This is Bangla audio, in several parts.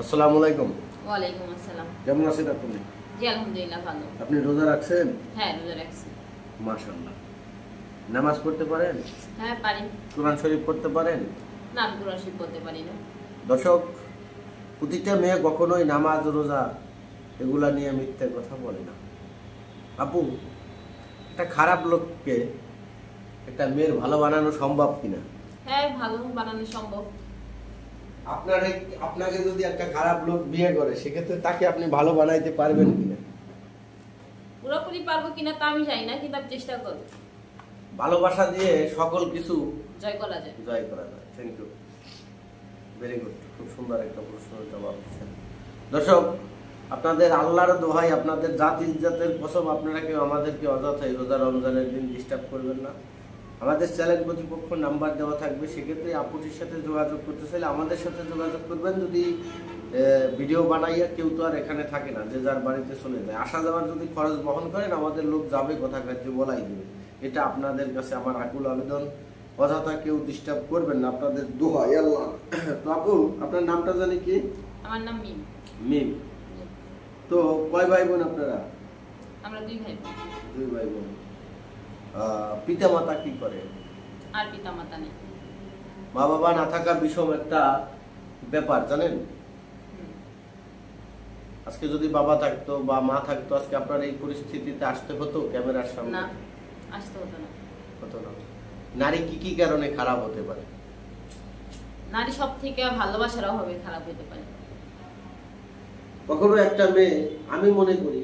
আসসালামু আলাইকুম। ওয়ালাইকুম আসসালাম। কেমন আছেন আপনি? জি আলহামদুলিল্লাহ ভালো। আপনি রোজা রাখছেন? হ্যাঁ রোজা রাখছি। মাশাআল্লাহ। নামাজ পড়তে পারেন? হ্যাঁ পারি। কোরআন শরীফ পড়তে পারেন? না আমি কোরআন শরীফ পড়তে পারি না। দর্শক, প্রতিটা মেয়ে কখনোই নামাজ রোজা এগুলা নিয়ে মিথ্যে কথা বলে না। আপু, একটা খারাপ লোককে একটা মেয়ের ভালো বানানো সম্ভব কিনা? হ্যাঁ ভালো বানানো সম্ভব। আপনাকে যদি একটা খারাপ লোক বিয়ে করে সেক্ষেত্রে তাকে আপনি ভালো বানাইতে পারবেন কিনা? পুরোপুরি পারবো কিনা তা আমি জানি না, কিন্তু আমি চেষ্টা করব। ভালোবাসা দিয়ে সকল কিছু জয় করা যায়। Thank you, very good. খুব সুন্দর একটা প্রশ্নের জবাব দিচ্ছেন। দর্শক, আপনাদের আল্লাহর দোহাই, আপনাদের জাতি ইজ্জতের কসম, আপনারা কেউ আমাদেরকে অযথাই রোজা রমজানের দিন ডিস্টার্ব করবেন না। আমাদের চ্যানেল কর্তৃপক্ষ নাম্বার দেওয়া থাকবে, সেক্ষেত্রে আপুটির সাথে যোগাযোগ করতে চাইলে আমাদের সাথে যোগাযোগ করবেন। যদি ভিডিও বানাইয়া কেউ তো আর এখানে থাকে না, যে যার বাড়িতে চলে যায়, আসা যাওয়ার যদি খরচ বহন করেন আমাদের লোক যাবে, কথা কার্য বলাই দেবে। এটা আপনাদের কাছে আমার আকুল আবেদন, অযথা কেউ ডিস্টার্ব করবেন না, আপনাদের দোহাই আল্লাহ। তো আপু, আপনার নামটা জানি কি? আমার নাম মিম। মিম। তো কয় ভাই বোন আপনারা? আমরা দুই ভাই বোন। দুই ভাই বোন। পিতা মাতা কি করে? আর পিতা মাতা নেই। মা বাবা না থাকা বিষম একটা ব্যাপার, জানেন? আজকে যদি বাবা থাকতো বা মা থাকতো, আজকে আপনার এই পরিস্থিতিতে আসতে হতো ক্যামেরার সামনে? না, আসতে হতো না। হতো না। নারী কি কি কারণে খারাপ হতে পারে? নারী সব থেকে ভালোবাসার অভাবে খারাপ হতে পারে। কখনো একটা মেয়ে, আমি মনে করি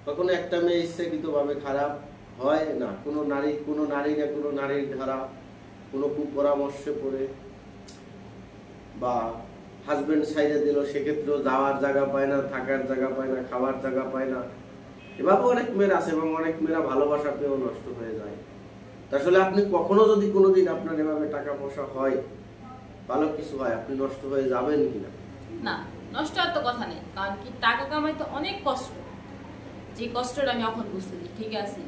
কখনো একটা মেয়ে ইচ্ছাকৃতভাবে খারাপ হয় না। কোনো নারী না কোনো নারীর ধারা, কোনো কুপরামর্শে পড়ে বা হাজবেন্ড সাইডে দিল, সেক্ষেত্রেও যাওয়ার জায়গা পায় না, থাকার জায়গা পায় না, খাওয়ার জায়গা পায় না। এভাবে অনেক মেয়েরা আছে এবং অনেক মেয়েরা ভালোবাসা পেয়েও নষ্ট হয়ে যায়। আসলে আপনি কখনো যদি কোনোদিন আপনার এভাবে টাকা পয়সা হয়, ভালো কিছু হয়, আপনি নষ্ট হয়ে যাবেন কিনা? না, নষ্ট আর তো কথা নেই, কারণ কি টাকা কামাই তো অনেক কষ্ট। যে কষ্টটা আমি এখন বুঝতেছি, ঠিক আছে,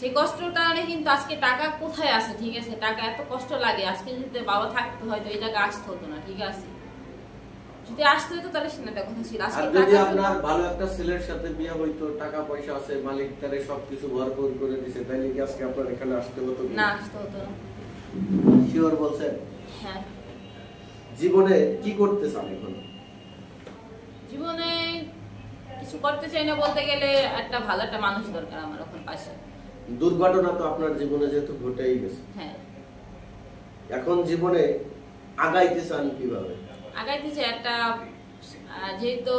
সেই কষ্টের কারণে কিন্তু আজকে টাকা কোথায় আছে, ঠিক আছে, টাকা এত কষ্ট লাগে। আজকে যদি বাবা থাকতো হয়তো এই জায়গায় আসতে হতো না, ঠিক আছে, যদি আসতে হতো তাহলে সেটা কথা ছিল। আর যদি আপনার ভালো একটা ছেলের সাথে বিয়ে হইতো, টাকা পয়সা আছে, মালিক তারে সবকিছু ভরপুর করে দিছে, তাইলে কি আজকে আপনার এখানে আসতে হতো না? আসতে হতো না। শিওর বলছেন? হ্যাঁ। জীবনে কি করতে চান এখন? জীবনে কিছু করতে চাই না বলতে গেলে, একটা ভালো একটা মানুষ দরকার আমার এখন পাশে। দুর্ঘটনা তো আপনার জীবনে যেহেতু ঘটেই গেছে, হ্যাঁ, এখন জীবনে আগাইতে চান কিভাবে? আগাইতে চাই একটা, যেহেতু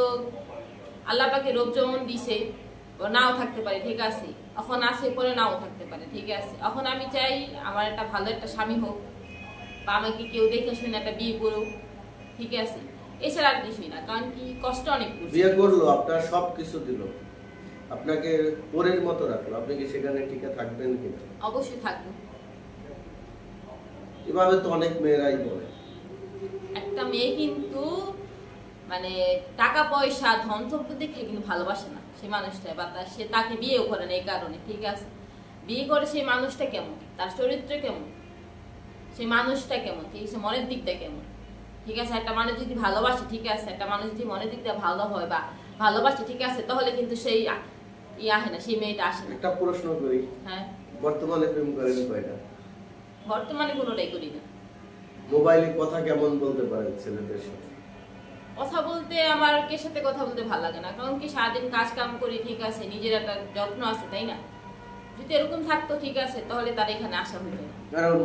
আল্লাহ পাকে রূপ যেমন দিছে, নাও থাকতে পারে, ঠিক আছে, এখন আছে পরে নাও থাকতে পারে, ঠিক আছে। এখন আমি চাই আমার একটা ভালো একটা স্বামী হোক, বা আমাকে কেউ দেখে শুনে একটা বিয়ে করুক, ঠিক আছে, এছাড়া আর কিছুই না। কারণ কি কষ্ট অনেক করছে। বিয়ে করলো, আপনার সবকিছু দিল, আপনাকে পরের মতো রাখলো, আপনি কি সেখানে টিকে থাকবেন কিনা? অবশ্যই থাকবো। এভাবে তো অনেক মেয়েরাই বলে। একটা মেয়ে কিন্তু মানে টাকা পয়সা ধন সম্পদ দেখে কিন্তু ভালোবাসে না সেই মানুষটা, বা সে তাকে বিয়েও করে না এই কারণে, ঠিক আছে। বিয়ে করে সেই মানুষটা কেমন, তার চরিত্র কেমন, সেই মানুষটা কেমন, ঠিক আছে, মনের দিকটা কেমন, ঠিক আছে। একটা মানুষ যদি ভালোবাসে, ঠিক আছে, একটা মানুষ যদি মনের দিকটা ভালো হয় বা ভালোবাসে, ঠিক আছে, তাহলে কিন্তু সেই আসে না, সেই মেয়েটা আসে না। একটা প্রশ্ন করি, হ্যাঁ, বর্তমানে প্রেম করেন কয়টা? বর্তমানে কোনোটাই করি না। মোবাইলে কথা কেমন বলতে পারেন ছেলেদের সাথে? কথা বলতে আমার কে সাথে কথা বলতে ভালো লাগে না, কারণ কি সারাদিন কাজ কাম করি, ঠিক আছে, নিজের একটা যত্ন আছে, তাই না? যদি এরকম থাকতো, ঠিক আছে, তাহলে তার এখানে আসা হতো না। কারণ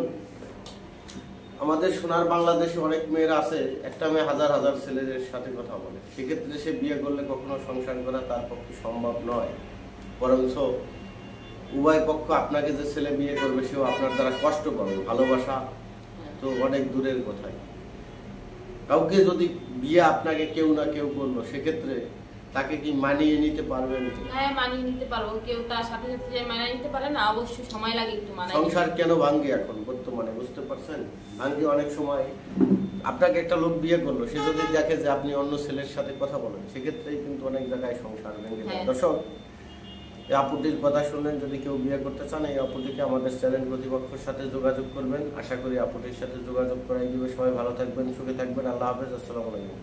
আমাদের সোনার বাংলাদেশে অনেক মেয়েরা আছে, একটা মেয়ে হাজার হাজার ছেলেদের সাথে কথা বলে, সেক্ষেত্রে সে বিয়ে করলে কখনো সংসার করা তার পক্ষে সম্ভব নয়। বরঞ্চ উভয় পক্ষ, আপনাকে যে ছেলে বিয়ে করবে সেও আপনার দ্বারা কষ্ট পাবে। ভালোবাসা তো অনেক দূরের কথাই। কাউকে যদি বিয়ে আপনাকে কেউ না কেউ করলো, সেক্ষেত্রে তাকে কি মানিয়ে নিতে পারবেন? হ্যাঁ, মানিয়ে নিতে পারবো। কেউ তার সাথে সাথে যে মানিয়ে নিতে পারে না, অবশ্যই সময় লাগে একটু মানায়। সংসার কেন ভাঙ্গে এখন বর্তমানে, বুঝতে পারছেন? ভাঙ্গে অনেক সময়। আপনাকে একটা লোক বিয়ে করলো, সে যদি দেখে যে আপনি অন্য ছেলের সাথে কথা বলেন, সেক্ষেত্রেই কিন্তু অনেক জায়গায় সংসার ভেঙে যায়। দর্শক, এই আপুটির কথা শুনলেন, যদি কেউ বিয়ে করতে চান এই আপুটিকে আমাদের চ্যানেল কর্তৃপক্ষের সাথে যোগাযোগ করবেন। আশা করি আপুটির সাথে যোগাযোগ করাই দিবে। সবাই ভালো থাকবেন, সুখে থাকবেন। আল্লাহ হাফেজ, আসসালামু আলাইকুম।